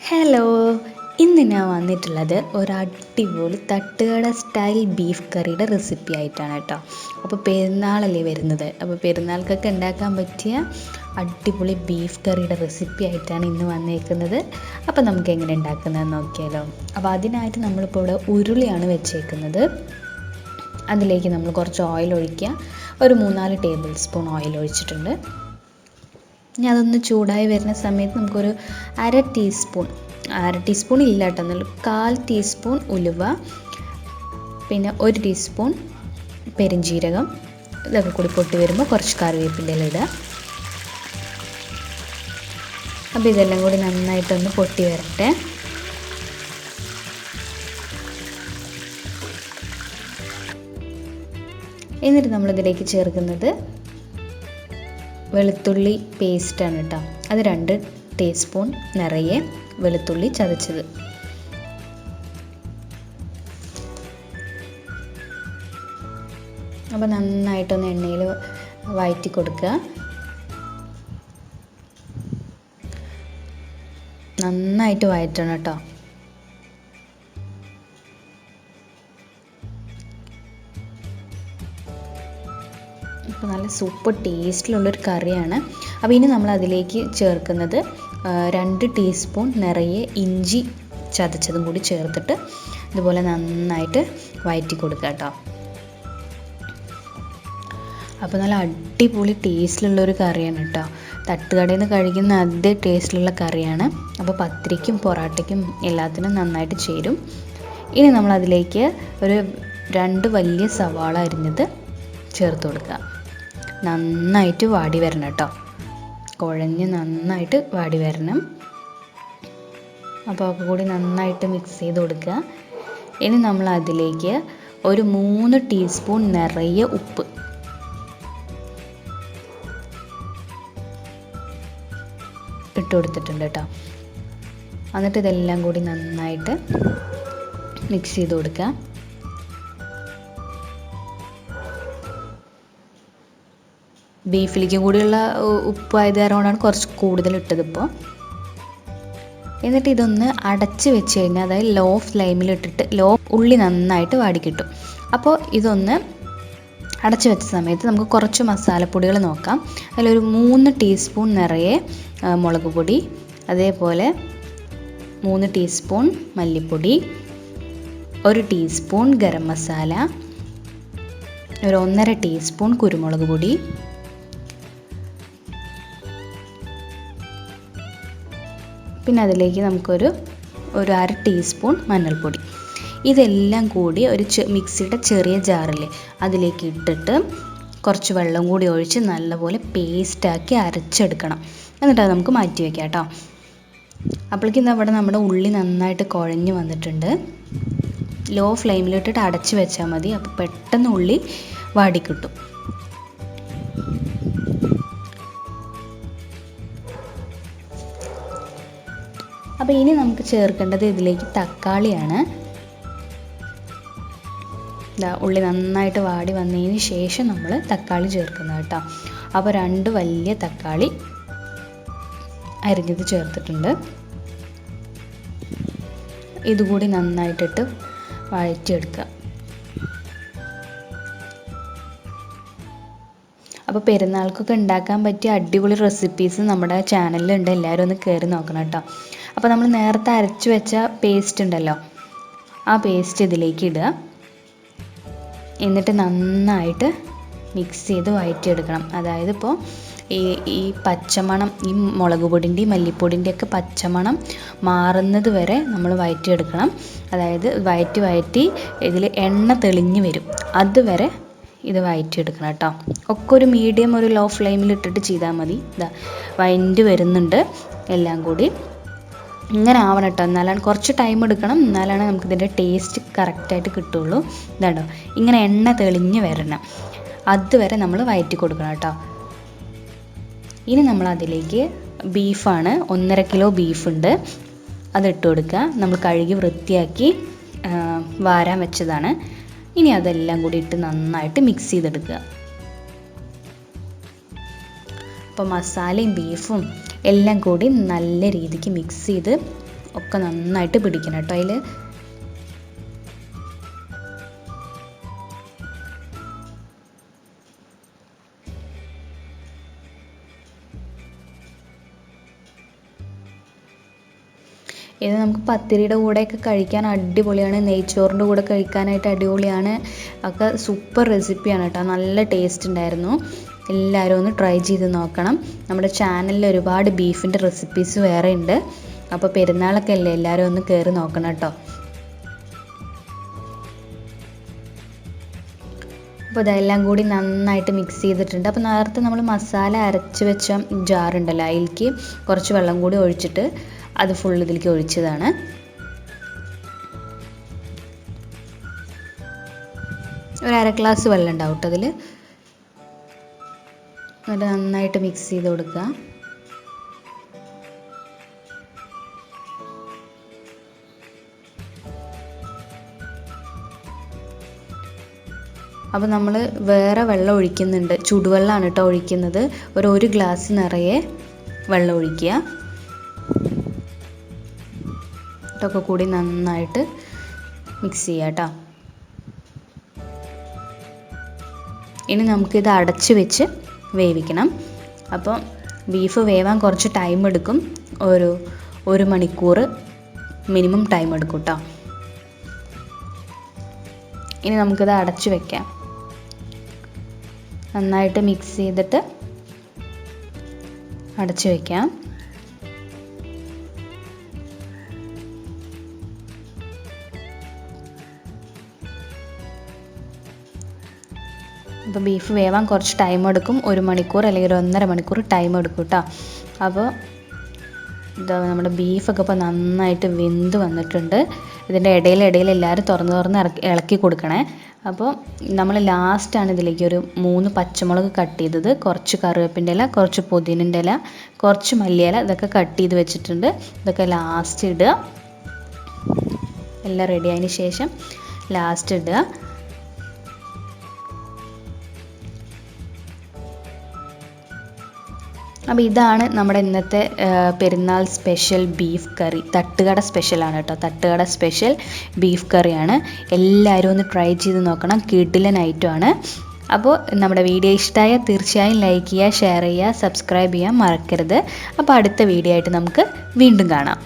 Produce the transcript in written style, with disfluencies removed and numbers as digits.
Hello, ഇന്ന് ഞാൻ വന്നിട്ടുള്ളത് ഒരു അടിപൊളി തട്ടുകട സ്റ്റൈൽ ബീഫ് കറിയുടെ റെസിപ്പി ആയിട്ടാണ് കേട്ടോ. അപ്പോൾ പെരുന്നാളല്ലേ വരുന്നത്, അപ്പോൾ പെരുന്നാൾക്കൊക്കെ ഉണ്ടാക്കാൻ പറ്റിയ അടിപൊളി ബീഫ് കറിയുടെ റെസിപ്പി ആയിട്ടാണ് ഇന്ന് വന്നേക്കുന്നത്. അപ്പോൾ നമുക്ക് എങ്ങനെ ഉണ്ടാക്കുന്നതെന്ന് നോക്കിയാലോ. അപ്പോൾ അതിനായിട്ട് നമ്മളിപ്പോൾ ഇവിടെ ഉരുളിയാണ് വെച്ചേക്കുന്നത്. അതിലേക്ക് നമ്മൾ കുറച്ച് ഓയിൽ ഒഴിക്കുക. ഒരു 3-4 ടേബിൾ സ്പൂൺ ഓയിൽ ഒഴിച്ചിട്ടുണ്ട്. ഇനി അതൊന്ന് ചൂടായി വരുന്ന സമയത്ത് നമുക്കൊരു അര ടീസ്പൂൺ ഇല്ല കേട്ടോ, എന്നാൽ 1/4 ടീസ്പൂൺ ഉലുവ, പിന്നെ 1 ടീസ്പൂൺ പെരുംജീരകം, ഇതൊക്കെ കൂടി പൊട്ടി വരുമ്പോൾ കുറച്ച് കറിവേപ്പിൻ്റെ ഇല ഇടുക. അപ്പോൾ ഇതെല്ലാം കൂടി നന്നായിട്ടൊന്ന് പൊട്ടി വരട്ടെ. എന്നിട്ട് നമ്മളിതിലേക്ക് ചേർക്കുന്നത് വെളുത്തുള്ളി പേസ്റ്റാണ് കേട്ടോ. അത് 2 ടീസ്പൂൺ നിറയെ വെളുത്തുള്ളി ചതച്ചത്. അപ്പോൾ നന്നായിട്ടൊന്ന് എണ്ണയിൽ വഴറ്റി കൊടുക്കുക. നന്നായിട്ട് വഴറ്റണം കേട്ടോ. അപ്പോൾ നല്ല സൂപ്പർ ടേസ്റ്റിലുള്ളൊരു കറിയാണ്. അപ്പോൾ ഇനി നമ്മൾ അതിലേക്ക് ചേർക്കുന്നത് 2 ടീസ്പൂൺ നിറയെ ഇഞ്ചി ചതച്ചതും കൂടി ചേർത്തിട്ട് ഇതുപോലെ നന്നായിട്ട് വഴറ്റി കൊടുക്കുക കേട്ടോ. അപ്പോൾ നല്ല അടിപൊളി ടേസ്റ്റിലുള്ളൊരു കറിയാണ് കേട്ടോ. തട്ടുകടയിൽ നിന്ന് കഴിക്കുന്ന അതേ ടേസ്റ്റിലുള്ള കറിയാണ്. അപ്പോൾ പത്തിരിക്കും പൊറാട്ടയ്ക്കും എല്ലാത്തിനും നന്നായിട്ട് ചേരും. ഇനി നമ്മളതിലേക്ക് ഒരു 2 വലിയ സവാള അരിഞ്ഞത് ചേർത്ത് കൊടുക്കുക. നന്നായിട്ട് വാടി വരണം കേട്ടോ, കുഴഞ്ഞ് നന്നായിട്ട് വാടി വരണം. അപ്പോൾ ഒക്കെ കൂടി നന്നായിട്ട് മിക്സ് ചെയ്ത് കൊടുക്കുക. ഇനി നമ്മൾ അതിലേക്ക് ഒരു 3 ടീസ്പൂൺ നിറയെ ഉപ്പ് ഇട്ട് കൊടുത്തിട്ടുണ്ട് കേട്ടോ. എന്നിട്ട് ഇതെല്ലാം കൂടി നന്നായിട്ട് മിക്സ് ചെയ്ത് കൊടുക്കുക. ബീഫിലേക്ക് കൂടിയുള്ള ഉപ്പായത് കാരണമാണ് കുറച്ച് കൂടുതൽ ഇട്ടത് ഇപ്പോൾ. എന്നിട്ട് ഇതൊന്ന് അടച്ച് വെച്ച് കഴിഞ്ഞാൽ, അതായത് ലോ ഫ്ലെയിമിലിട്ടിട്ട് ഉള്ളി നന്നായിട്ട് വാടി കിട്ടും. അപ്പോൾ ഇതൊന്ന് അടച്ച് വെച്ച സമയത്ത് നമുക്ക് കുറച്ച് മസാലപ്പൊടികൾ നോക്കാം. അതിലൊരു 3 ടീസ്പൂൺ നിറയെ മുളക് പൊടി, അതേപോലെ 3 ടീസ്പൂൺ മല്ലിപ്പൊടി, 1 ടീസ്പൂൺ ഗരം മസാല, ഒരു 1.5 ടീസ്പൂൺ കുരുമുളക് പൊടി, പിന്നെ അതിലേക്ക് നമുക്കൊരു 1/2 ടീസ്പൂൺ മഞ്ഞൾപ്പൊടി. ഇതെല്ലാം കൂടി ഒരു മിക്സിയുടെ ചെറിയ ജാറില്ലേ അതിലേക്ക് ഇട്ടിട്ട് കുറച്ച് വെള്ളം കൂടി ഒഴിച്ച് നല്ലപോലെ പേസ്റ്റാക്കി അരച്ചെടുക്കണം. എന്നിട്ട് അത് നമുക്ക് മാറ്റി വയ്ക്കാം കേട്ടോ. അപ്പോഴേക്കും അവിടെ നമ്മുടെ ഉള്ളി നന്നായിട്ട് കുഴഞ്ഞ് വന്നിട്ടുണ്ട്. ലോ ഫ്ലെയിമിലിട്ടിട്ട് അടച്ച് വെച്ചാൽ മതി. അപ്പോൾ പെട്ടെന്ന് ഉള്ളി വാടിക്കിട്ടും. അപ്പോൾ ഇനി നമുക്ക് ചേർക്കേണ്ടത് ഇതിലേക്ക് തക്കാളിയാണ്. ഉള്ളി നന്നായിട്ട് വാടി വന്നതിന് ശേഷം നമ്മൾ തക്കാളി ചേർക്കുന്നത് കേട്ടോ. അപ്പോൾ 2 വലിയ തക്കാളി അരിഞ്ഞത് ചേർത്തിട്ടുണ്ട്. ഇതുകൂടി നന്നായിട്ടിട്ട് വഴറ്റിയെടുക്കുക. അപ്പോൾ പെരുന്നാൾക്കൊക്കെ ഉണ്ടാക്കാൻ പറ്റിയ അടിപൊളി റെസിപ്പീസ് നമ്മുടെ ചാനലിലുണ്ട്, എല്ലാവരും ഒന്ന് കയറി നോക്കണം കേട്ടോ. അപ്പോൾ നമ്മൾ നേരത്തെ അരച്ച് വെച്ച പേസ്റ്റ് ഉണ്ടല്ലോ, ആ പേസ്റ്റ് ഇതിലേക്ക് ഇടുക. എന്നിട്ട് നന്നായിട്ട് മിക്സ് ചെയ്ത് വഴറ്റിയെടുക്കണം. അതായത് ഇപ്പോൾ ഈ പച്ചമണം, ഈ മുളക് പൊടിൻ്റെയും മല്ലിപ്പൊടിൻ്റെയൊക്കെ പച്ചമണം മാറുന്നത് വരെ നമ്മൾ വഴറ്റിയെടുക്കണം. അതായത് വഴറ്റി ഇതിൽ എണ്ണ തെളിഞ്ഞ് വരും, അതുവരെ ഇത് വഴറ്റിയെടുക്കണം കേട്ടോ. ഒക്കെ ഒരു മീഡിയം, ഒരു ലോ ഫ്ലെയിമിൽ ഇട്ടിട്ട് ചെയ്താൽ മതി. വഴറ്റി വരുന്നുണ്ട് എല്ലാം കൂടി. ഇങ്ങനെ ആവണം കേട്ടോ, എന്നാലാണ് കുറച്ച് ടൈം എടുക്കണം, എന്നാലാണ് നമുക്കിതിൻ്റെ ടേസ്റ്റ് കറക്റ്റായിട്ട് കിട്ടുള്ളൂ. ഇതാണ്ടോ, ഇങ്ങനെ എണ്ണ തെളിഞ്ഞ് വരണം, അതുവരെ നമ്മൾ വഴറ്റി കൊടുക്കണം കേട്ടോ. ഇനി നമ്മൾ അതിലേക്ക് ബീഫാണ്, 1.5 കിലോ ബീഫുണ്ട്, അതിട്ട് കൊടുക്കുക. നമ്മൾ കഴുകി വൃത്തിയാക്കി വാരാൻ വെച്ചതാണ്. ഇനി അതെല്ലാം കൂടി ഇട്ട് നന്നായിട്ട് മിക്സ് ചെയ്തെടുക്കുക. അപ്പോൾ മസാലയും ബീഫും എല്ലാം കൂടി നല്ല രീതിക്ക് മിക്സ് ചെയ്ത് ഒക്കെ നന്നായിട്ട് പിടിക്കണം കേട്ടോ അതിൽ. ഇത് നമുക്ക് പത്തിരിയുടെ കൂടെയൊക്കെ കഴിക്കാൻ അടിപൊളിയാണ്, നെയ്ച്ചോറിൻ്റെ കൂടെ കഴിക്കാനായിട്ട് അടിപൊളിയാണ്. ഒക്കെ സൂപ്പർ റെസിപ്പിയാണ് കേട്ടോ, നല്ല ടേസ്റ്റ് ഉണ്ടായിരുന്നു. എല്ലാവരും ഒന്ന് ട്രൈ ചെയ്ത് നോക്കണം. നമ്മുടെ ചാനലിൽ ഒരുപാട് ബീഫിൻ്റെ റെസിപ്പീസ് വേറെ ഉണ്ട്. അപ്പോൾ പെരുന്നാളൊക്കെ അല്ലേ, എല്ലാവരും ഒന്ന് കയറി നോക്കണം കേട്ടോ. അപ്പോൾ ഇതെല്ലാം കൂടി നന്നായിട്ട് മിക്സ് ചെയ്തിട്ടുണ്ട്. അപ്പോൾ നേരത്തെ നമ്മൾ മസാല അരച്ച് വെച്ച ജാറുണ്ടല്ലോ, അതിലേക്ക് കുറച്ച് വെള്ളം കൂടി ഒഴിച്ചിട്ട് അത് ഫുൾ ഇതിലേക്ക് ഒഴിച്ചതാണ്. ഒരു അര ഗ്ലാസ് വെള്ളം ഉണ്ടാവും കേട്ടോ അതിൽ. എന്നിട്ട് നന്നായിട്ട് മിക്സ് ചെയ്ത് കൊടുക്കുക. അപ്പോൾ നമ്മൾ വേറെ വെള്ളം ഒഴിക്കുന്നുണ്ട്, ചൂടുവെള്ളമാണ് കേട്ടോ ഒഴിക്കുന്നത്. ഒരു ഗ്ലാസ് നിറയെ വെള്ളം ഒഴിക്കുക. ഇതൊക്കെ കൂടി നന്നായിട്ട് മിക്സ് ചെയ്യാം കേട്ടോ. ഇനി നമുക്കിത് അടച്ച് വെച്ച് വേവിക്കണം. അപ്പോൾ ബീഫ് വേവാൻ കുറച്ച് ടൈം എടുക്കും, ഒരു മണിക്കൂർ മിനിമം ടൈം എടുക്കും കേട്ടോ. ഇനി നമുക്കിത് അടച്ച് വെക്കാം. നന്നായിട്ട് മിക്സ് ചെയ്തിട്ട് അടച്ച് വെക്കാം. അപ്പോൾ ബീഫ് വേവാൻ കുറച്ച് ടൈം എടുക്കും, 1 മണിക്കൂർ അല്ലെങ്കിൽ 1.5 മണിക്കൂർ ടൈം എടുക്കും കേട്ടോ. അപ്പോൾ ഇതാ നമ്മുടെ ബീഫൊക്കെ ഇപ്പോൾ നന്നായിട്ട് വെന്ത് വന്നിട്ടുണ്ട്. ഇതിൻ്റെ ഇടയിൽ എല്ലാവരും തുറന്ന് ഇളക്കി കൊടുക്കണേ. അപ്പോൾ നമ്മൾ ലാസ്റ്റാണ് ഇതിലേക്ക് ഒരു 3 പച്ചമുളക് കട്ട് ചെയ്തത്, കുറച്ച് കറിവേപ്പിൻ്റെ ഇല, കുറച്ച് പുതിനൻ്റെ ഇല, കുറച്ച് മല്ലിയില, ഇതൊക്കെ കട്ട് ചെയ്ത് വെച്ചിട്ടുണ്ട്. ഇതൊക്കെ ലാസ്റ്റ് ഇടുക. എല്ലാം റെഡി ആയതിന് ശേഷം ലാസ്റ്റ് ഇടുക. അപ്പോൾ ഇതാണ് നമ്മുടെ ഇന്നത്തെ പെരുന്നാൾ സ്പെഷ്യൽ ബീഫ് കറി. തട്ടുകട സ്പെഷ്യലാണ് കേട്ടോ, തട്ടുകട സ്പെഷ്യൽ ബീഫ് കറിയാണ്. എല്ലാവരും ഒന്ന് ട്രൈ ചെയ്ത് നോക്കണം, കിടിലൻ ഐറ്റമാണ്. അപ്പോൾ നമ്മുടെ വീഡിയോ ഇഷ്ടമായാൽ തീർച്ചയായും ലൈക്ക് ചെയ്യുക, ഷെയർ ചെയ്യുക, സബ്സ്ക്രൈബ് ചെയ്യാൻ മറക്കരുത്. അപ്പോൾ അടുത്ത വീഡിയോ ആയിട്ട് നമുക്ക് വീണ്ടും കാണാം.